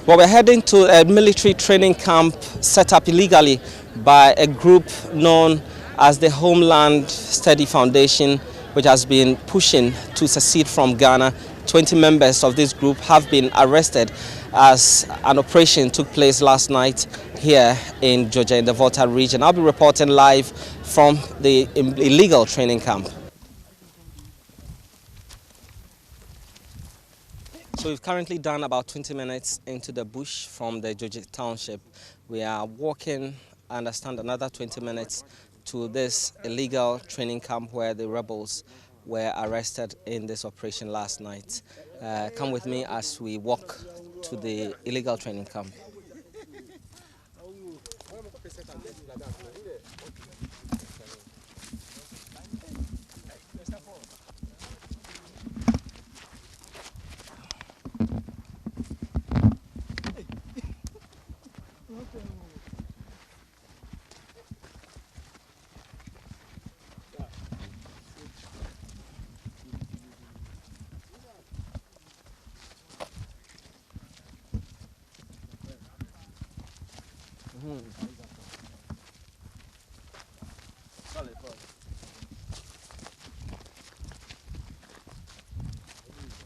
Well, we're heading to a military training camp set up illegally by a group known as the Homeland Study Foundation, which has been pushing to secede from Ghana. 20 members of this group have been arrested as an operation took place last night here in Georgia, in the Volta region. I'll be reporting live from the illegal training camp. So we've currently done about 20 minutes into the bush from the Georgia township. We are walking, I understand, another 20 minutes to this illegal training camp where the rebels were arrested in this operation last night. Come with me as we walk to the illegal training camp.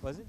Was it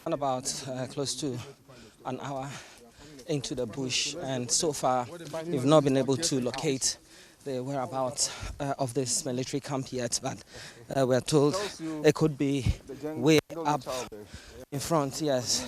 about close to an hour into the bush, and so far we've not been able to locate the whereabouts of this military camp yet, but we're told it could be way up in front. Yes.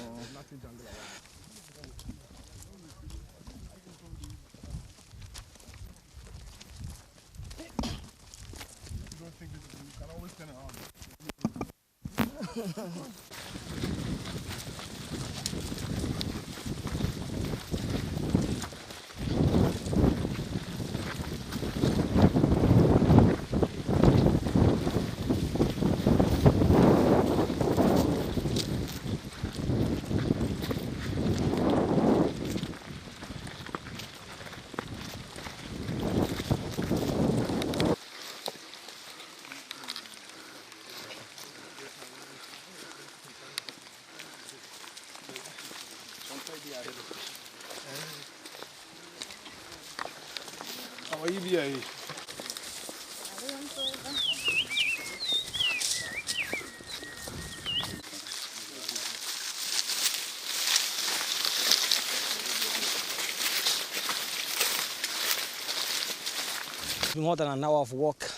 More than an hour of walk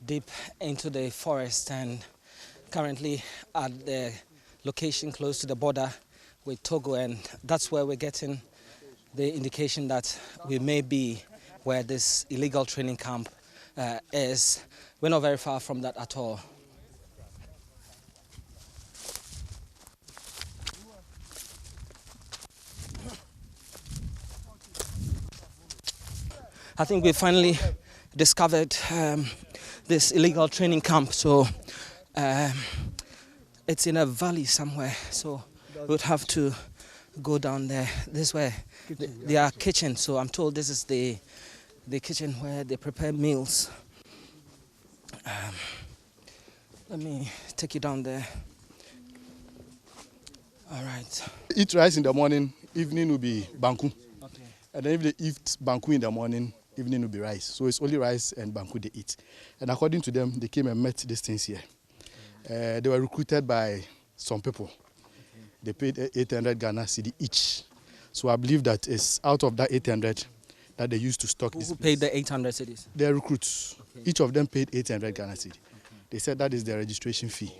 deep into the forest, and currently at the location close to the border with Togo, and that's where we're getting the indication that we may be where this illegal training camp is. We're not very far from that at all. I think we finally discovered this illegal training camp. So it's in a valley somewhere, so we would have to go down there. This way, their kitchen. So I'm told this is the kitchen where they prepare meals. Let me take you down there. All right. Eat rice in the morning, evening will be banku. Okay. And then if they eat banku in the morning, evening will be rice. So it's only rice and banku they eat. And according to them, they came and met these things here. They were recruited by some people. They paid 800 Ghana cedi each. So I believe that it's out of that 800 that they used to stock this Who place. paid the 800 cities? The recruits. Okay. Each of them paid 800 Ghana cedi. Okay. They said that is their registration fee.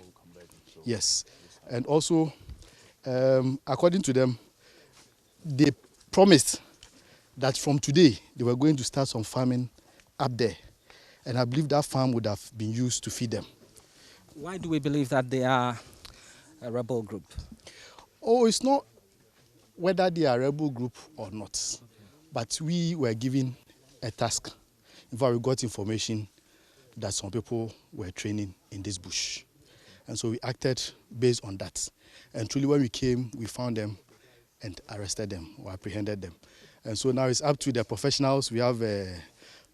Yes. And also, according to them, they promised that from today they were going to start some farming up there. And I believe that farm would have been used to feed them. Why do we believe that they are a rebel group? Oh, it's not whether they are a rebel group or not. Okay. But we were given a task. In fact, we got information that some people were training in this bush. And so we acted based on that. And truly when we came, we found them and arrested them or apprehended them. And so now it's up to the professionals. We have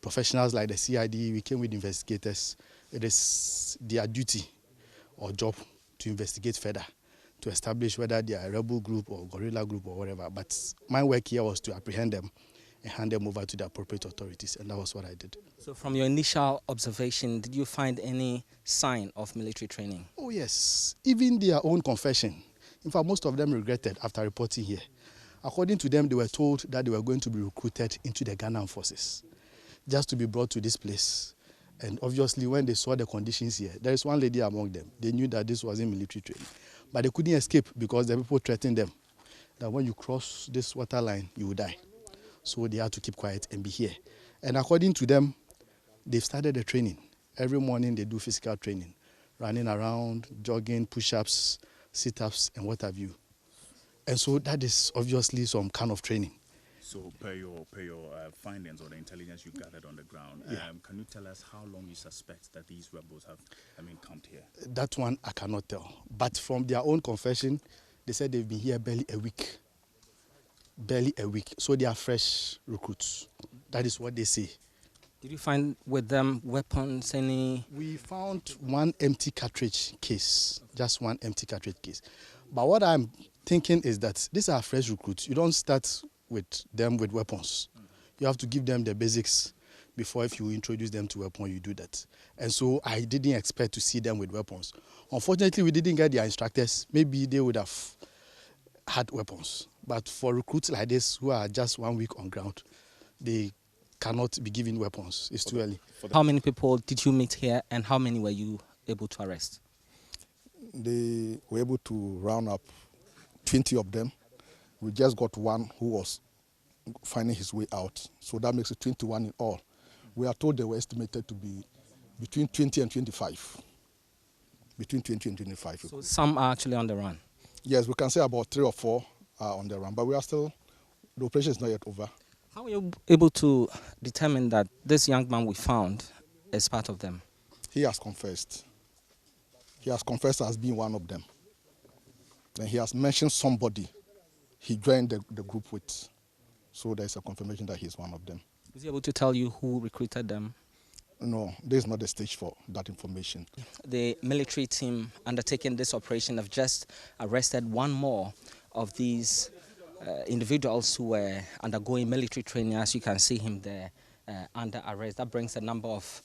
professionals like the CID. We came with investigators. It is their duty or job to investigate further, to establish whether they are a rebel group or guerrilla group or whatever. But my work here was to apprehend them and hand them over to the appropriate authorities, and that was what I did. So from your initial observation, did you find any sign of military training? Oh yes, even their own confession. In fact, most of them regretted after reporting here. According to them, they were told that they were going to be recruited into the Ghanaian forces, just to be brought to this place. And obviously, when they saw the conditions here, there is one lady among them. They knew that this wasn't military training. But they couldn't escape because the people threatened them that when you cross this water line, you will die. So they had to keep quiet and be here. And according to them, they've started the training. Every morning they do physical training, running around, jogging, push-ups, sit-ups, and what have you. And so that is obviously some kind of training. So per your findings or the intelligence you gathered on the ground, can you tell us how long you suspect that these rebels have, camped here? That one I cannot tell. But from their own confession, they said they've been here barely a week. Barely a week. So they are fresh recruits. That is what they say. Did you find with them weapons, any? We found one empty cartridge case, just one empty cartridge case. But what I'm thinking is that these are fresh recruits. You don't start with them with weapons. You have to give them the basics before, if you introduce them to weapons, you do that. And so I didn't expect to see them with weapons. Unfortunately, we didn't get their instructors. Maybe they would have had weapons. But for recruits like this who are just 1 week on ground, they cannot be given weapons. It's too early. How many people did you meet here and how many were you able to arrest? They were able to round up 20 of them. We just got one who was finding his way out. So that makes it 21 in all. We are told they were estimated to be between 20 and 25. Between 20 and 25. So some are actually on the run? Yes, we can say about 3 or 4 are on the run, but we are still, the operation is not yet over. How were you able to determine that this young man we found is part of them? He has confessed. He has confessed as being one of them. Then he has mentioned somebody he joined the group with. So there's a confirmation that he's one of them. Is he able to tell you who recruited them? No, there's not a stage for that information. The military team undertaking this operation have just arrested one more of these individuals who were undergoing military training. As you can see him there under arrest. That brings the number of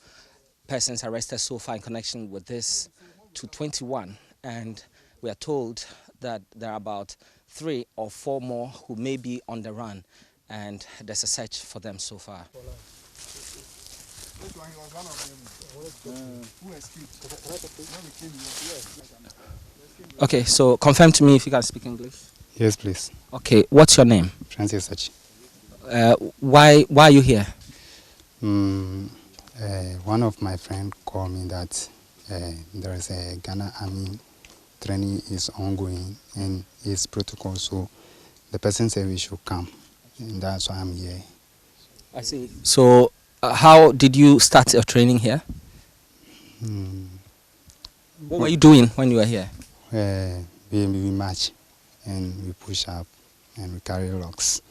persons arrested so far in connection with this to 21. And we are told that there are about 3 or 4 more who may be on the run, and there's a search for them so far. Okay, so confirm to me if you can speak English. Yes, please. Okay, what's your name? Francis Sachi. Why are you here? One of my friends called me that there is a Ghana Army training is ongoing and it's protocol, so the person said we should come, and that's why I'm here. I see. So how did you start your training here? What were you doing when you were here? We march and we push up and we carry rocks.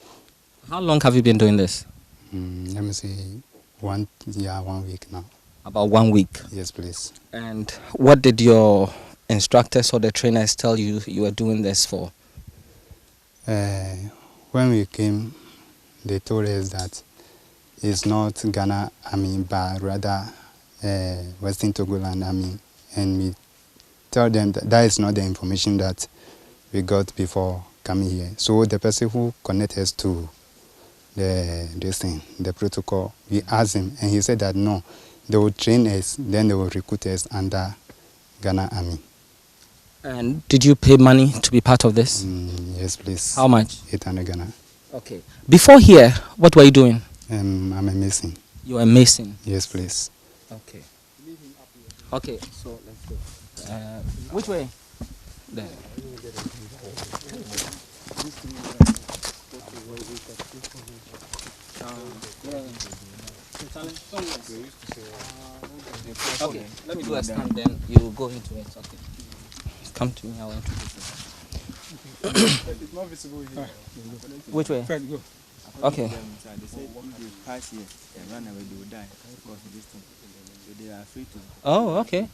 How long have you been doing this? Let me say 1 year, 1 week now. About 1 week? Yes, please. And what did your instructors or the trainers tell you you were doing this for? When we came, they told us that it's not Ghana Army, but rather Western Togoland Army. And we tell them that that is not the information that we got before coming here. So the person who connected us to the protocol, we asked him, and he said that no, they will train us, then they will recruit us under Ghana Army. And did you pay money to be part of this? Yes, please. How much? 800 Ghana. Okay. Before here, what were you doing? I'm a mason. You were a mason. Yes, please. Okay. Okay, so let's go. Which way? There. Okay, let me do a stand, then you go into it. Okay. Come to me, I will introduce you. It's not visible here. Which way? Fred, go. Okay. They said if they pass here and run away, they will die because of this thing. So they are free to. Oh, okay.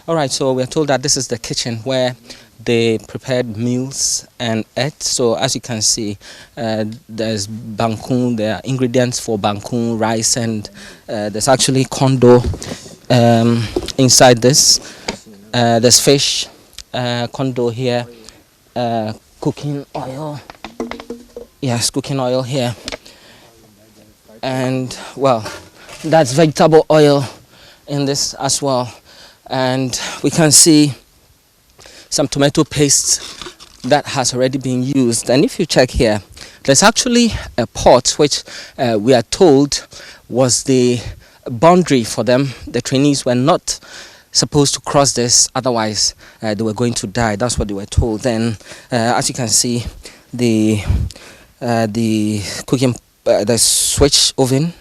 All right, so we're told that this is the kitchen where they prepared meals and ate. So as you can see, there's bangkun, there are ingredients for bangkun, rice, and there's actually kondo inside this. There's fish, kondo here, cooking oil. Yes, cooking oil here. And, well, that's vegetable oil in this as well. And we can see some tomato paste that has already been used. And if you check here, there's actually a pot which we are told was the boundary for them. The trainees were not supposed to cross this, otherwise they were going to die. That's what they were told. Then, as you can see, the cooking, the switch oven,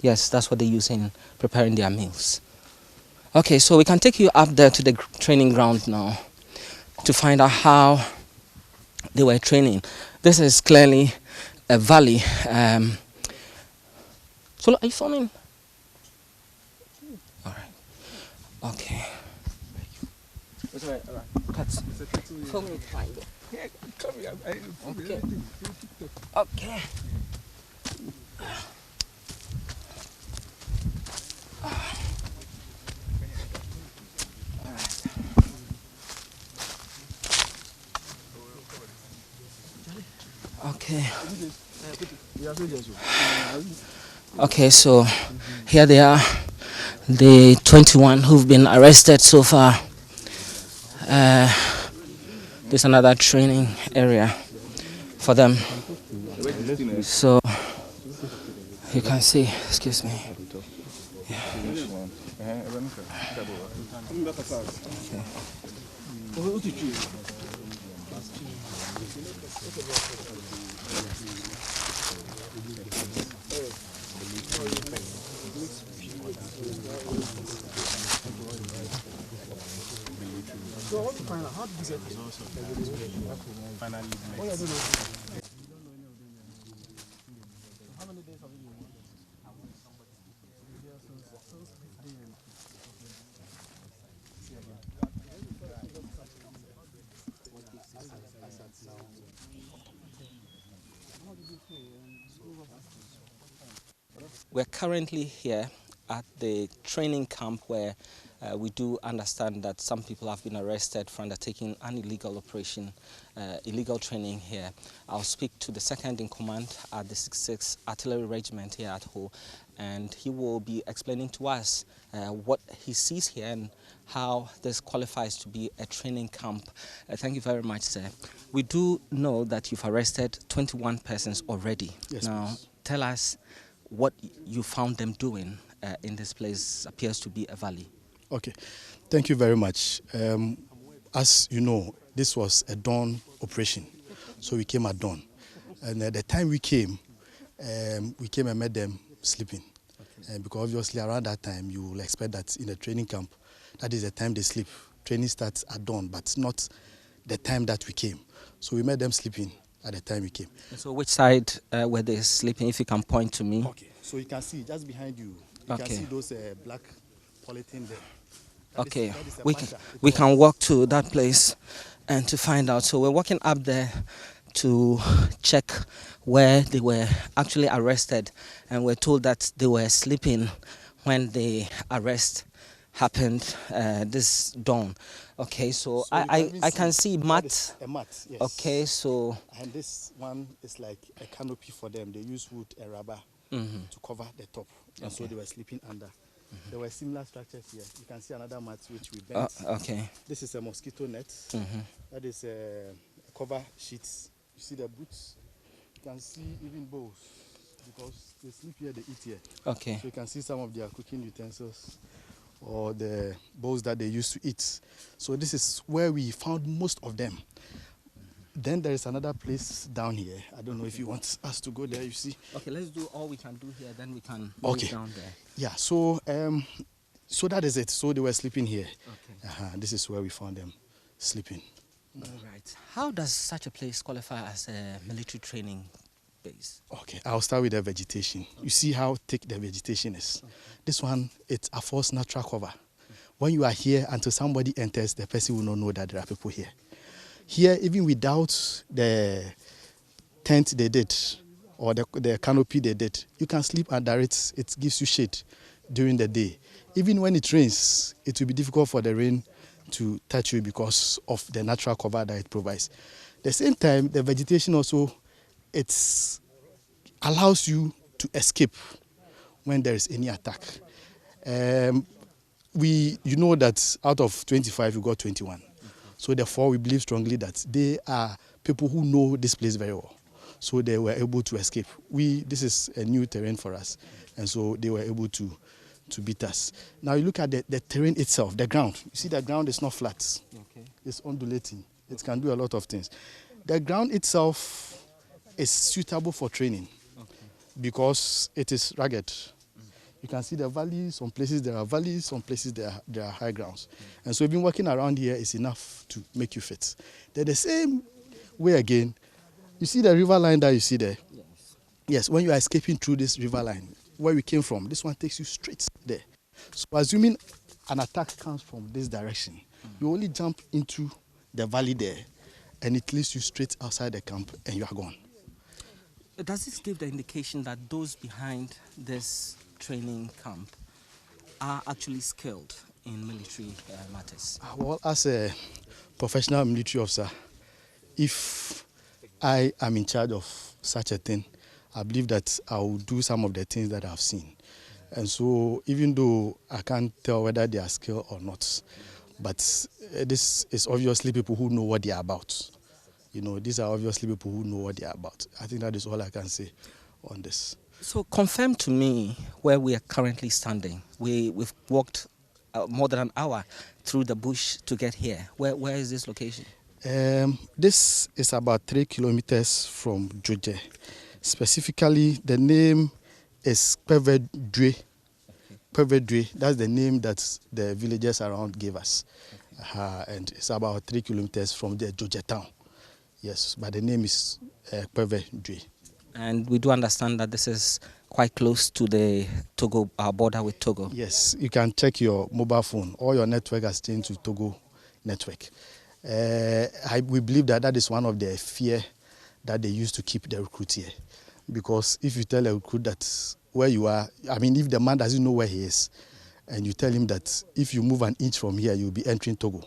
yes, that's what they use in preparing their meals. Okay, so we can take you up there to the training ground now to find out how they were training. This is clearly a valley. So are you filming? All right. Okay. It's all right. All right. Cut. Film it fine. Okay. Okay. Okay. Okay, so here they are, the 21 who've been arrested so far. There's another training area for them. So you can see, excuse me. So I want to find out how did you get finally how many days have you been working? We're currently here at the training camp where we do understand that some people have been arrested for undertaking an illegal operation, illegal training here. I'll speak to the second in command at the 66th Artillery Regiment here at Ho, and he will be explaining to us what he sees here and how this qualifies to be a training camp. Thank you very much, sir. We do know that you've arrested 21 persons already. Yes, now, please. tell us what you found them doing in this place. Appears to be a valley. Okay, thank you very much. As you know, this was a dawn operation, so we came at dawn. And at the time we came and met them sleeping. Because obviously around that time, you will expect that in a training camp, that is the time they sleep. Training starts at dawn, but not the time that we came. So we met them sleeping at the time we came. So which side were they sleeping, if you can point to me? Okay, so you can see just behind you, you can see those black polythene there. Okay, we can walk to that place and to find out. So we're walking up there to check where they were actually arrested, and we're told that they were sleeping when the arrest happened this dawn. Okay, so, So you I even can see that mat. is a mat, yes. Okay, so And this one is like a canopy for them. They use wood and rubber to cover the top. And so Okay. they were sleeping under. There were similar structures here. You can see another mat which we bent. okay. This is a mosquito net. That is a cover sheets. You see the boots? You can see even bowls because they sleep here, they eat here. Okay. So you can see some of their cooking utensils or the bowls that they used to eat. So this is where we found most of them. Then there is another place down here. I don't know if you want us to go there, you see. Okay, let's do all we can do here, then we can Okay. move down there. Yeah, so so that is it. So they were sleeping here. Okay. This is where we found them sleeping. All right. How does such a place qualify as a military training base? Okay, I'll start with the vegetation. You see how thick the vegetation is. This one, it affords natural cover. When you are here, until somebody enters, the person will not know that there are people here. Here, even without the tent they did, or the canopy they did, you can sleep under it. It gives you shade during the day. Even when it rains, it will be difficult for the rain to touch you because of the natural cover that it provides. At the same time, the vegetation also, it allows you to escape when there is any attack. You know that out of 25, we got 21. So therefore, we believe strongly that they are people who know this place very well. So they were able to escape. This is a new terrain for us, and so they were able to beat us. Now you look at the terrain itself, the ground. You see the ground is not flat. Okay. It's undulating. It can do a lot of things. The ground itself is suitable for training because it is rugged. You can see the valleys. Some places there are valleys, some places there are high grounds. And so even walking around here is enough to make you fit. They're the same way again. You see the river line that you see there? Yes. Yes, when you are escaping through this river line, where we came from, this one takes you straight there. So assuming an attack comes from this direction, you only jump into the valley there, and it leads you straight outside the camp, and you are gone. Does this give the indication that those behind this training camp are actually skilled in military matters? Well, as a professional military officer, if I am in charge of such a thing, I believe that I will do some of the things that I've seen. And so even though I can't tell whether they are skilled or not, but this is obviously people who know what they are about. You know, these are obviously people who know what they are about. I think that is all I can say on this. So confirm to me where we are currently standing. We've walked more than an hour through the bush to get here. Where is this location? This is about 3 kilometers from Joje. Specifically, the name is Pevedwe. Pevedwe, that's the name that the villagers around gave us. And it's about 3 kilometers from the Joje town. Yes, but the name is Pevedwe. And we do understand that this is quite close to the Togo, our border with Togo. Yes, you can check your mobile phone. All your network has changed to Togo network. We believe that is one of the fear that they use to keep the recruit here. Because if you tell a recruit that where you are, I mean, if the man doesn't know where he is, and you tell him that if you move an inch from here, you'll be entering Togo.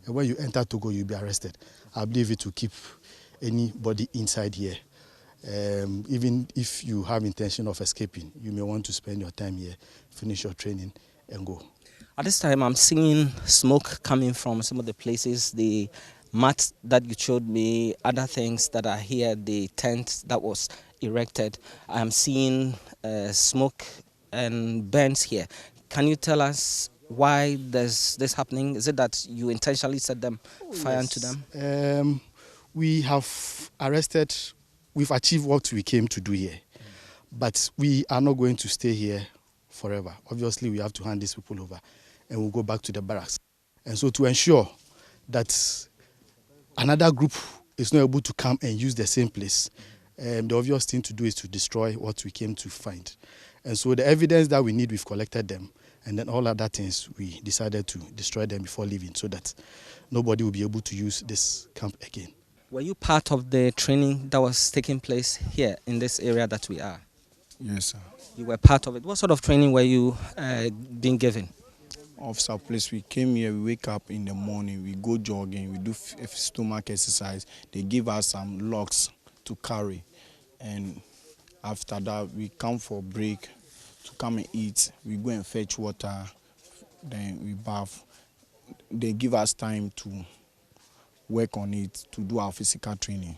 And when you enter Togo, you'll be arrested. I believe it will keep anybody inside here. Even if you have intention of escaping, you may want to spend your time here, finish your training, and go. At this time, I'm seeing smoke coming from some of the places, the mat that you showed me, other things that are here, the tent that was erected. I'm seeing smoke and burns here. Can you tell us why there's this happening? Is it that you intentionally set them fire into them? We have arrested, we've achieved what we came to do here. But we are not going to stay here forever. Obviously, we have to hand these people over and we'll go back to the barracks. And so to ensure that another group is not able to come and use the same place, the obvious thing to do is to destroy what we came to find. And so the evidence that we need, we've collected them. And then all other things, we decided to destroy them before leaving so that nobody will be able to use this camp again. Were you part of the training that was taking place here in this area that we are? Yes, sir. You were part of it. What sort of training were you being given? Officer, please, we came here, we wake up in the morning, we go jogging, we do stomach exercise. They give us some logs to carry. And after that, we come for break to come and eat. We go and fetch water, then we bath. They give us time to work on it, to do our physical training.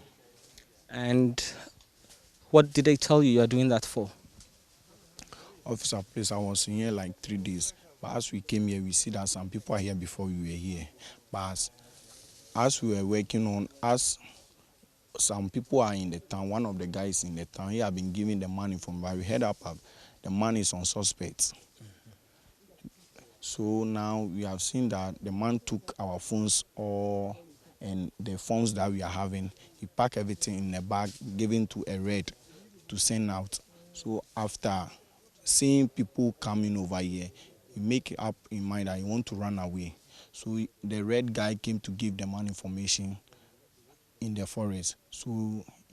And what did they tell you are doing that for? Officer, please, I was in here like 3 days. But as we came here, we see that some people are here before we were here. But as we were working on, as some people are in the town, one of the guys in the town, he had been giving the money from, but we heard up, the money is on suspects. So now we have seen that the man took our phones all, and the phones that we are having, he packed everything in a bag, given to a red to send out. So after seeing people coming over here, he make up in mind that he want to run away. So the red guy came to give the man information in the forest. So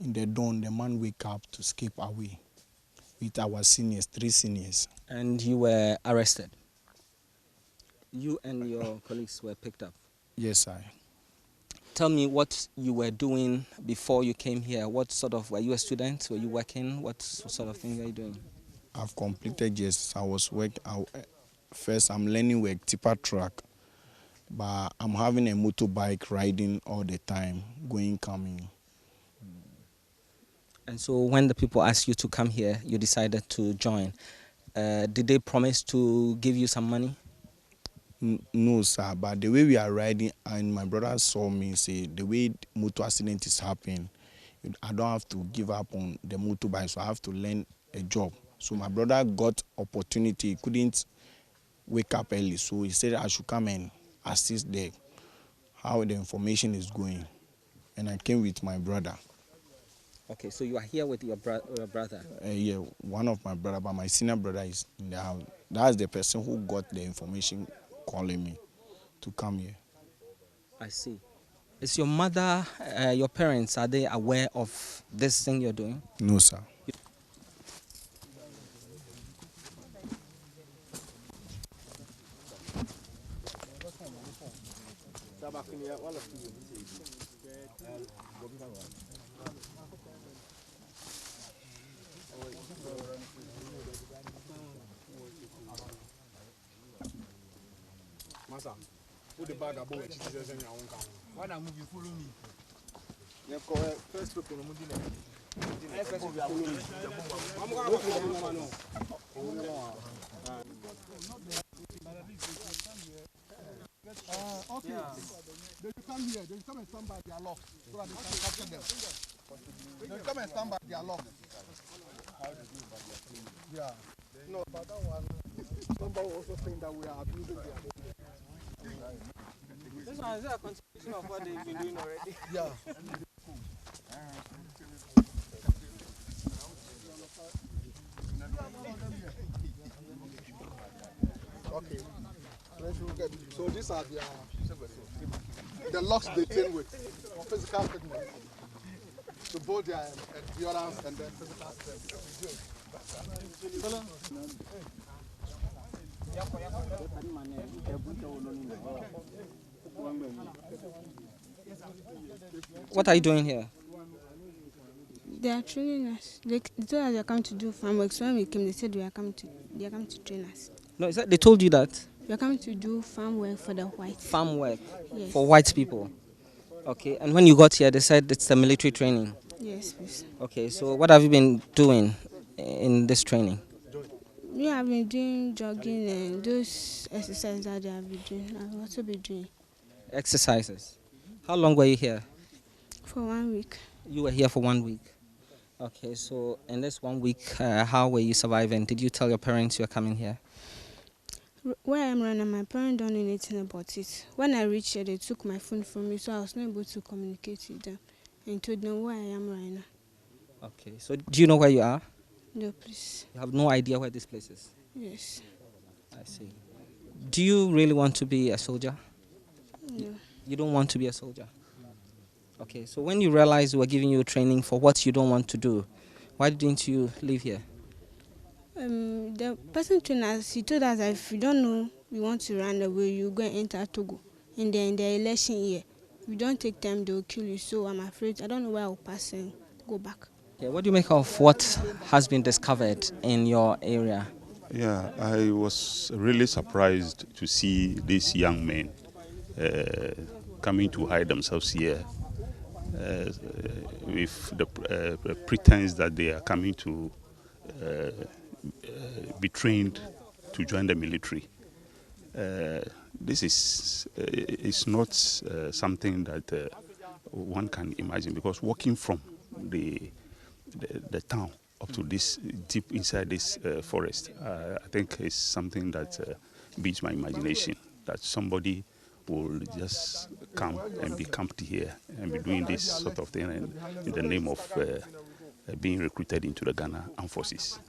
in the dawn, the man wake up to escape away with our seniors, 3 seniors. And you were arrested? You and your colleagues were picked up? Yes, sir. Tell me what you were doing before you came here. What sort of, were you a student? Were you working? What sort of thing were you doing? I've completed, yes. I was working. First, I'm learning work, tipper truck. But I'm having a motorbike riding all the time, going, coming. And so when the people asked you to come here, you decided to join. Did they promise to give you some money? No, sir. But the way we are riding, and my brother saw me say, the way motor accident is happening, I don't have to give up on the motorbike, so I have to learn a job. So my brother got opportunity. He couldn't wake up early, so he said I should come and assist there, how the information is going. And I came with my brother. Okay, so you are here with your brother? Yeah, one of my brother, but my senior brother is in the house. That's the person who got the information calling me to come here. I see. Is your mother, your parents, are they aware of this thing you're doing? No, sir. Masa, put the bag above it. Jesus and your own count. When I move, you follow me. You first look on the okay. They will come here. They will come and stand by their lock so that they can capture them. They will come and stand by their lock. Yeah. No, but that one, somebody also think that we are abusing their. This one is a continuation of what they've been doing already. Yeah. Okay. So these are the locks they train with for physical fitness. To both their endurance and then physical strength. What are you doing here? They are training us. They told us they are coming to do farm work. So when we came, they said they are coming to train us. No, is that they told you that? We are coming to do farm work for the whites. Farm work? Yes. For white people? Okay, and when you got here, they said it's the military training? Yes, please. Okay, so what have you been doing in this training? We have been doing jogging and those exercises that they have been doing. I've also been doing. Exercises? How long were you here? For 1 week. You were here for 1 week? Okay, so in this 1 week, how were you surviving? Did you tell your parents you were coming here? Where I am right now, my parents don't know anything about it. When I reached here, they took my phone from me, so I was not able to communicate with them and told them where I am right now. Okay, so do you know where you are? No, please. You have no idea where this place is? Yes. I see. Do you really want to be a soldier? No. You don't want to be a soldier? Okay, so when you realized we were giving you training for what you don't want to do, why didn't you leave here? The person trained us, he told us that if you don't know we want to run away, you go and enter Togo. And then in the election year, if you don't take time, they'll kill you. So I'm afraid, I don't know where I'll pass and go back. Okay, what do you make of what has been discovered in your area? Yeah, I was really surprised to see these young men coming to hide themselves here with the pretense that they are coming to be trained to join the military. This is not something that one can imagine, because walking from the town up to this deep inside this forest, I think is something that beats my imagination, that somebody will just come and be camped here and be doing this sort of thing in the name of being recruited into the Ghana Armed Forces.